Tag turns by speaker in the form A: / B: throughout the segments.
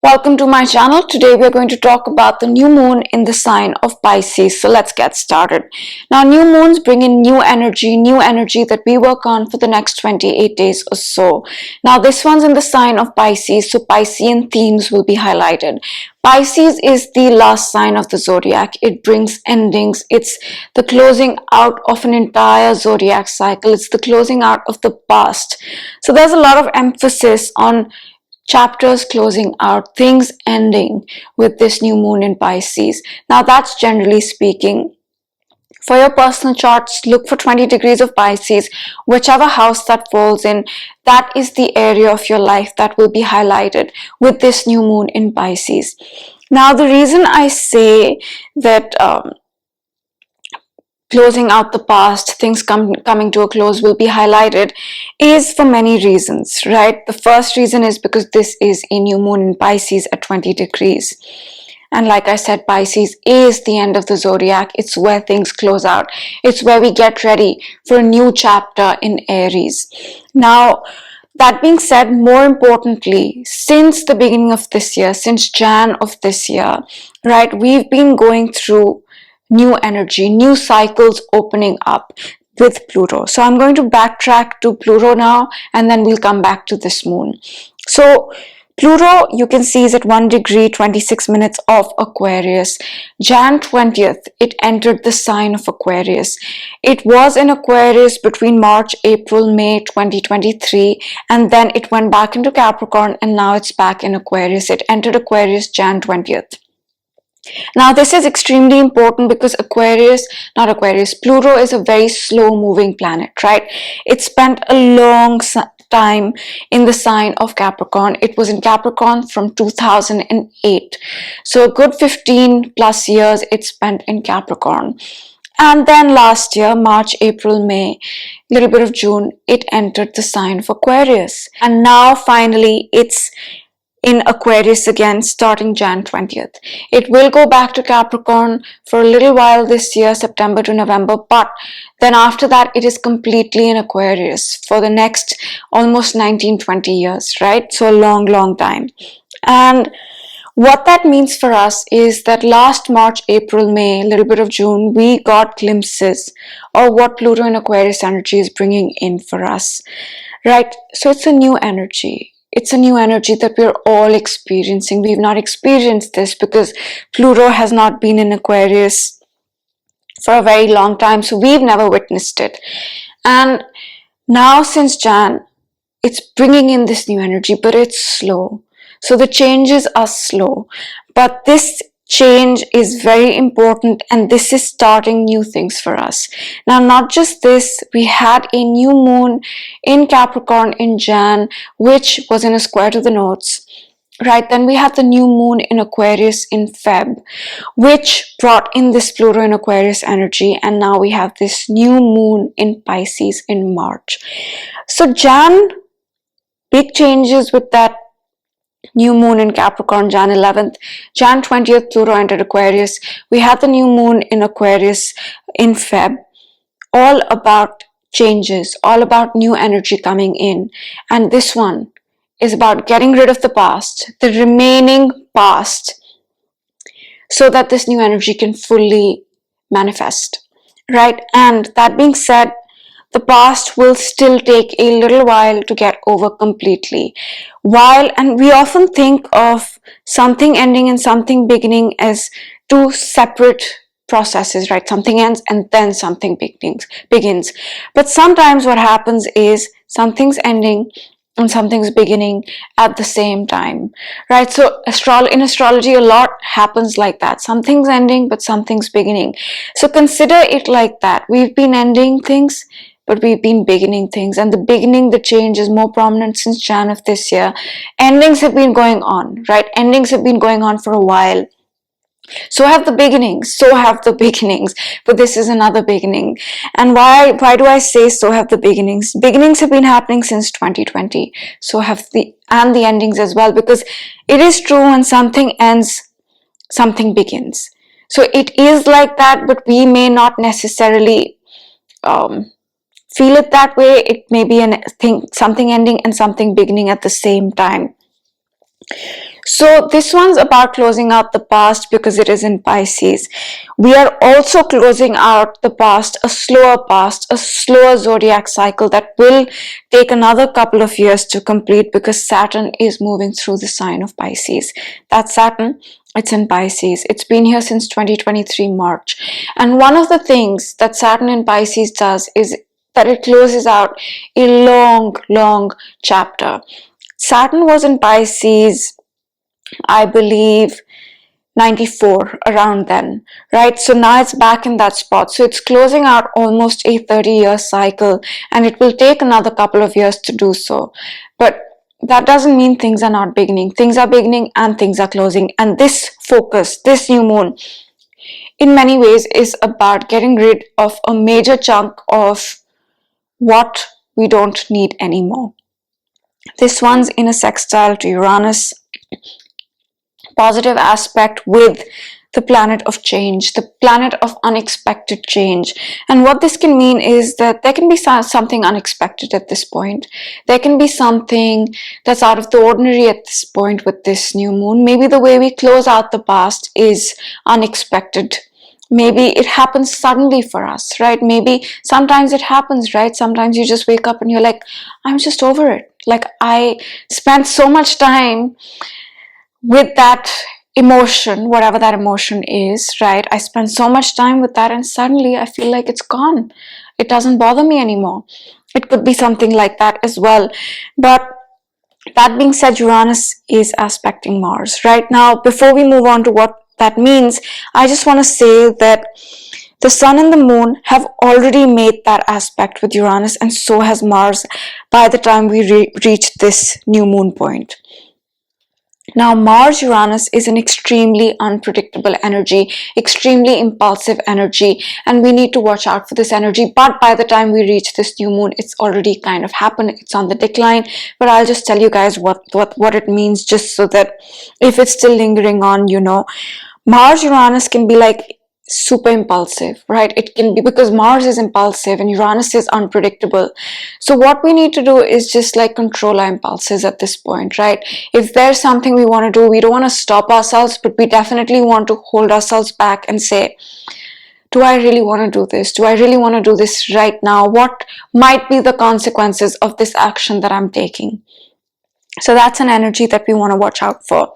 A: Welcome to my channel. Today we are going to talk about the new moon in the sign of Pisces. So let's get started. Now, new moons bring in new energy that we work on for the next 28 days or so. Now, this one's in the sign of Pisces, so Piscean themes will be highlighted. Pisces is the last sign of the zodiac. It brings endings. It's the closing out of an entire zodiac cycle. It's the closing out of the past. So there's a lot of emphasis on chapters closing out, things ending with this new moon in Pisces. Now, that's generally speaking. For your personal charts, look for 20 degrees of Pisces, whichever house that falls in. That is the area of your life that will be highlighted with this new moon in Pisces. Now, the reason I say that closing out the past, things coming to a close will be highlighted is for many reasons, right? The first reason is because this is a new moon in Pisces at 20 degrees. And like I said, Pisces is the end of the zodiac. It's where things close out. It's where we get ready for a new chapter in Aries. Now, that being said, more importantly, since the beginning of this year, since Jan of this year, right, we've been going through new energy, new cycles opening up with Pluto. So I'm going to backtrack to Pluto now, and then we'll come back to this moon. So Pluto, you can see, is at 1 degree, 26 minutes of Aquarius. Jan 20th, it entered the sign of Aquarius. It was in Aquarius between March, April, May 2023, and then it went back into Capricorn, and now it's back in Aquarius. It entered Aquarius Jan 20th. Now, this is extremely important because Pluto is a very slow moving planet, right? It spent a long time in the sign of Capricorn. It was in Capricorn from 2008. So a good 15 plus years it spent in Capricorn. And then last year, March, April, May, little bit of June, it entered the sign of Aquarius. And now finally it's in Aquarius again starting Jan 20th. It will go back to Capricorn for a little while this year, September to November, but then after that it is completely in Aquarius for the next almost 19-20 years, right? So a long time. And what that means for us is that last March, April, May, a little bit of June, we got glimpses of what Pluto in Aquarius energy is bringing in for us, right? So it's a new energy. It's a new energy that we're all experiencing. We've not experienced this because Pluto has not been in Aquarius for a very long time, so we've never witnessed it. And now since Jan, it's bringing in this new energy, but it's slow. So the changes are slow, but this change is very important, and this is starting new things for us. Now, not just this, we had a new moon in Capricorn in Jan, which was in a square to the nodes, right? Then we had the new moon in Aquarius in Feb, which brought in this Pluto in Aquarius energy, and now we have this new moon in Pisces in March. So Jan, big changes with that new moon in Capricorn, Jan 11th. Jan 20th, Pluto entered Aquarius. We had the new moon in Aquarius in Feb. All about changes, all about new energy coming in. And this one is about getting rid of the past, the remaining past, so that this new energy can fully manifest, right? And that being said, the past will still take a little while to get over completely. And we often think of something ending and something beginning as two separate processes, right? Something ends and then something begins. But sometimes what happens is something's ending and something's beginning at the same time, right? So in astrology, a lot happens like that. Something's ending, but something's beginning. So consider it like that. We've been ending things, but we've been beginning things, and the change is more prominent since Jan of this year. Endings have been going on, right? Endings have been going on for a while. So have the beginnings, but this is another beginning. And why do I say so have the beginnings? Beginnings have been happening since 2020. So have the endings as well, because it is true, when something ends, something begins. So it is like that, but we may not necessarily feel it that way. It may be something ending and something beginning at the same time. So this one's about closing out the past because it is in Pisces. We are also closing out the past, a slower zodiac cycle that will take another couple of years to complete because Saturn is moving through the sign of Pisces. That's Saturn. It's in Pisces. It's been here since 2023 March. And one of the things that Saturn in Pisces does is that it closes out a long chapter. Saturn was in Pisces, I believe, 94, around then, right? So now it's back in that spot. So it's closing out almost a 30-year cycle, and it will take another couple of years to do so. But that doesn't mean things are not beginning. Things are beginning and things are closing. And this focus, this new moon, in many ways is about getting rid of a major chunk of what we don't need anymore. This one's in a sextile to Uranus, positive aspect with the planet of change, the planet of unexpected change. And what this can mean is that there can be something unexpected at this point. There can be something that's out of the ordinary at this point with this new moon. Maybe the way we close out the past is unexpected. Maybe it happens suddenly for us, right? Maybe sometimes it happens, right? Sometimes you just wake up and you're like, I'm just over it. Like, I spent so much time with that emotion, whatever that emotion is, right? I spend so much time with that and suddenly I feel like it's gone. It doesn't bother me anymore. It could be something like that as well. But that being said, Uranus is aspecting Mars. Right now, before we move on to what that means, I just want to say that the Sun and the Moon have already made that aspect with Uranus, and so has Mars by the time we reach this new moon point. Now, Mars Uranus is an extremely unpredictable energy, extremely impulsive energy, and we need to watch out for this energy. But by the time we reach this new moon, it's already kind of happened. It's on the decline. But I'll just tell you guys what it means, just so that if it's still lingering on, you know. Mars Uranus can be like super impulsive, right? It can be because Mars is impulsive and Uranus is unpredictable. So what we need to do is just like control our impulses at this point, right? If there's something we want to do, we don't want to stop ourselves, but we definitely want to hold ourselves back and say, do I really want to do this? Do I really want to do this right now? What might be the consequences of this action that I'm taking? So that's an energy that we want to watch out for.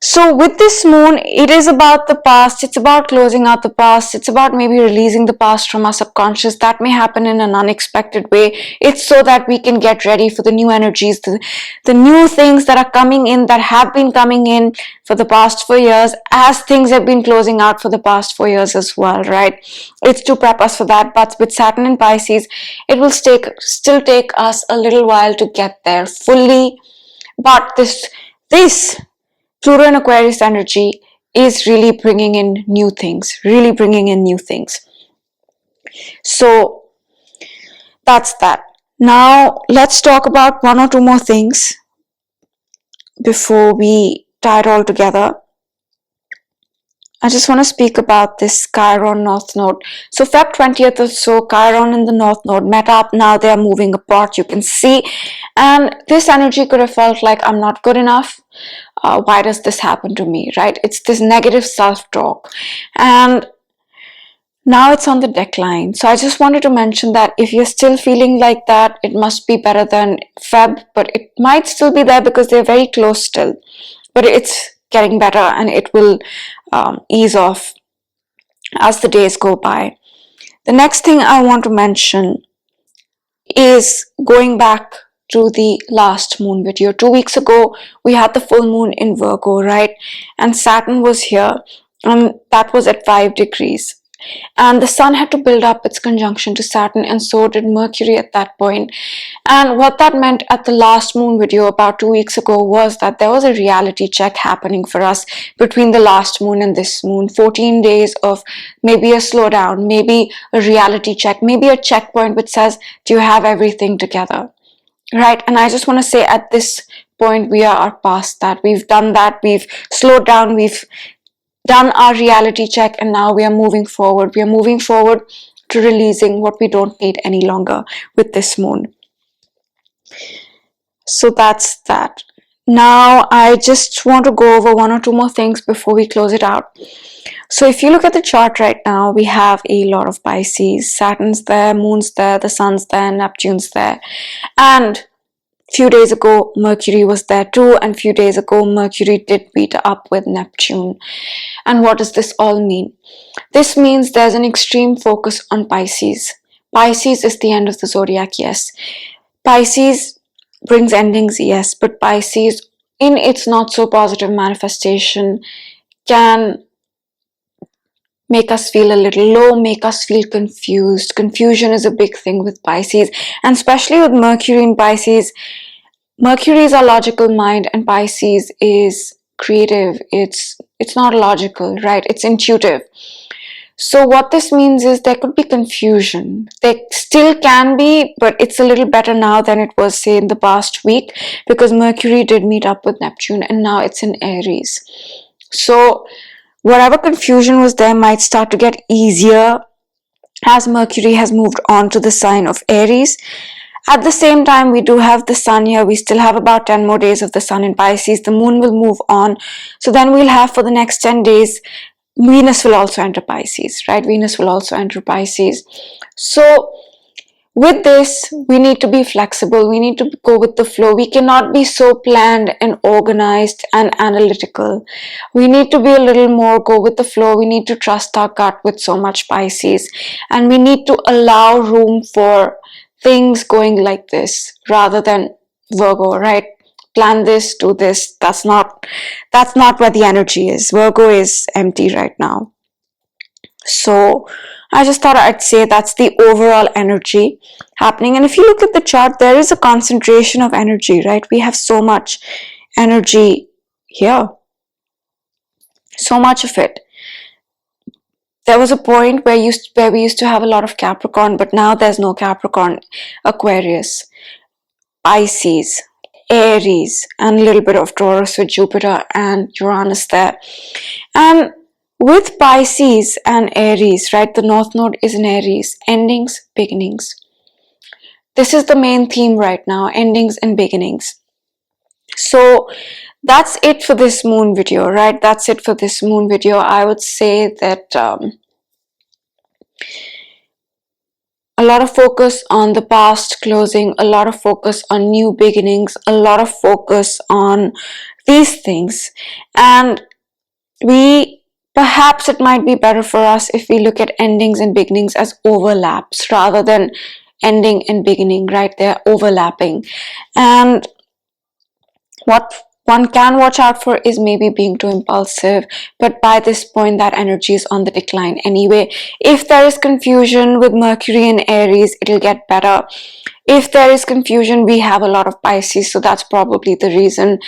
A: So with this moon, it is about the past. It's about closing out the past. It's about maybe releasing the past from our subconscious. That may happen in an unexpected way. It's so that we can get ready for the new energies, the new things that are coming in, that have been coming in for the past 4 years, as things have been closing out for the past 4 years as well, right? It's to prep us for that. But with Saturn in Pisces, it will still take us a little while to get there fully. But this Pluto and Aquarius energy is really bringing in new things, So that's that. Now let's talk about one or two more things before we tie it all together. I just want to speak about this Chiron North Node. So Feb 20th or so, Chiron and the North Node met up. Now they are moving apart, you can see. And this energy could have felt like I'm not good enough. Why does this happen to me, right? It's this negative self-talk. And now it's on the decline. So I just wanted to mention that if you're still feeling like that, it must be better than Feb, but it might still be there because they're very close still. But it's getting better and it will ease off as the days go by. The next thing I want to mention is going back to the last moon video. 2 weeks ago, we had the full moon in Virgo, right? And Saturn was here, and that was at 5 degrees. And the sun had to build up its conjunction to Saturn, and so did Mercury at that point. And what that meant at the last moon video about 2 weeks ago was that there was a reality check happening for us between the last moon and this moon. 14 days of maybe a slowdown, maybe a reality check, maybe a checkpoint which says, do you have everything together? Right? And I just want to say at this point, we are past that. We've done that. We've slowed down. We've done our reality check, and now we are moving forward. We are moving forward to releasing what we don't need any longer with this moon. So that's that. Now, I just want to go over one or two more things before we close it out. So if you look at the chart right now, we have a lot of Pisces. Saturn's there, Moon's there, the Sun's there, Neptune's there. And few days ago, Mercury was there too. And few days ago, Mercury did meet up with Neptune. And what does this all mean? This means there's an extreme focus on Pisces. Pisces is the end of the zodiac, yes. Pisces brings endings, yes, but Pisces, in its not so positive manifestation, can make us feel a little low, make us feel confused. Confusion is a big thing with Pisces, and especially with Mercury in Pisces. Mercury is our logical mind, and Pisces is creative. It's not logical, right? It's intuitive. So what this means is there could be confusion. There still can be, but it's a little better now than it was, say, in the past week, because Mercury did meet up with Neptune and now it's in Aries. So whatever confusion was there might start to get easier as Mercury has moved on to the sign of Aries. At the same time, we do have the Sun here. We still have about 10 more days of the Sun in Pisces. The Moon will move on. So then we'll have, for the next 10 days, Venus will also enter Pisces, right? Venus will also enter Pisces. So with this, we need to be flexible. We need to go with the flow. We cannot be so planned and organized and analytical. We need to be a little more go with the flow. We need to trust our gut with so much Pisces. And we need to allow room for things going like this rather than Virgo, right? Plan this, do this. That's not where the energy is. Virgo is empty right now. So I just thought I'd say that's the overall energy happening. And if you look at the chart, there is a concentration of energy, right? We have so much energy here. So much of it. There was a point where we used to have a lot of Capricorn, but now there's no Capricorn. Aquarius, Pisces, Aries, and a little bit of Taurus with Jupiter and Uranus there. And with Pisces and Aries, right, the North Node is in Aries, endings, beginnings. This is the main theme right now, endings and beginnings. So that's it for this moon video, right? That's it for this moon video. I would say that a lot of focus on the past closing, a lot of focus on new beginnings, a lot of focus on these things. And perhaps it might be better for us if we look at endings and beginnings as overlaps rather than ending and beginning, right? They're overlapping. And what one can watch out for is maybe being too impulsive, but by this point that energy is on the decline anyway. If there is confusion with Mercury in Aries, it'll get better. If there is confusion, we have a lot of Pisces, so that's probably the reason.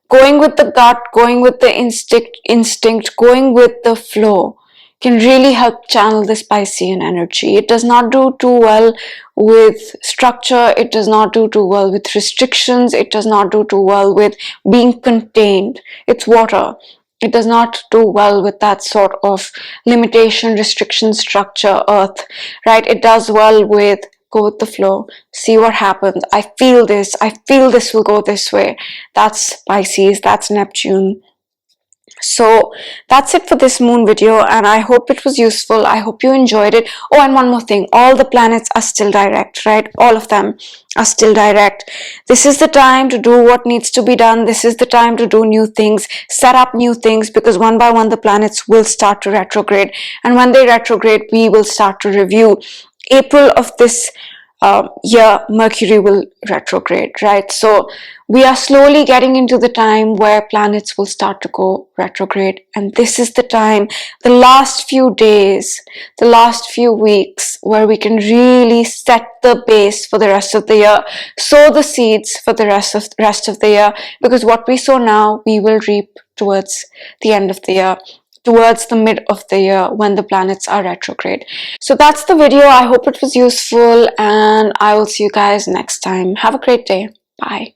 A: Going with the gut, going with the instinct, going with the flow can really help channel this Piscean energy. It does not do too well with structure. It does not do too well with restrictions. It does not do too well with being contained. It's water. It does not do well with that sort of limitation, restriction, structure, earth, right? It does well with go with the flow, see what happens. I feel this will go this way. That's Pisces, that's Neptune. So that's it for this moon video, and I hope it was useful. I hope you enjoyed it. Oh, and one more thing, all the planets are still direct, right? All of them are still direct. This is the time to do what needs to be done. This is the time to do new things, set up new things, because one by one the planets will start to retrograde, and when they retrograde, we will start to review. April of this year, Mercury will retrograde, right? So we are slowly getting into the time where planets will start to go retrograde. And this is the time, the last few days, the last few weeks, where we can really set the base for the rest of the year, sow the seeds for the rest of the year, because what we sow now, we will reap towards the end of the year, towards the mid of the year when the planets are retrograde. So that's the video. I hope it was useful, and I will see you guys next time. Have a great day. Bye.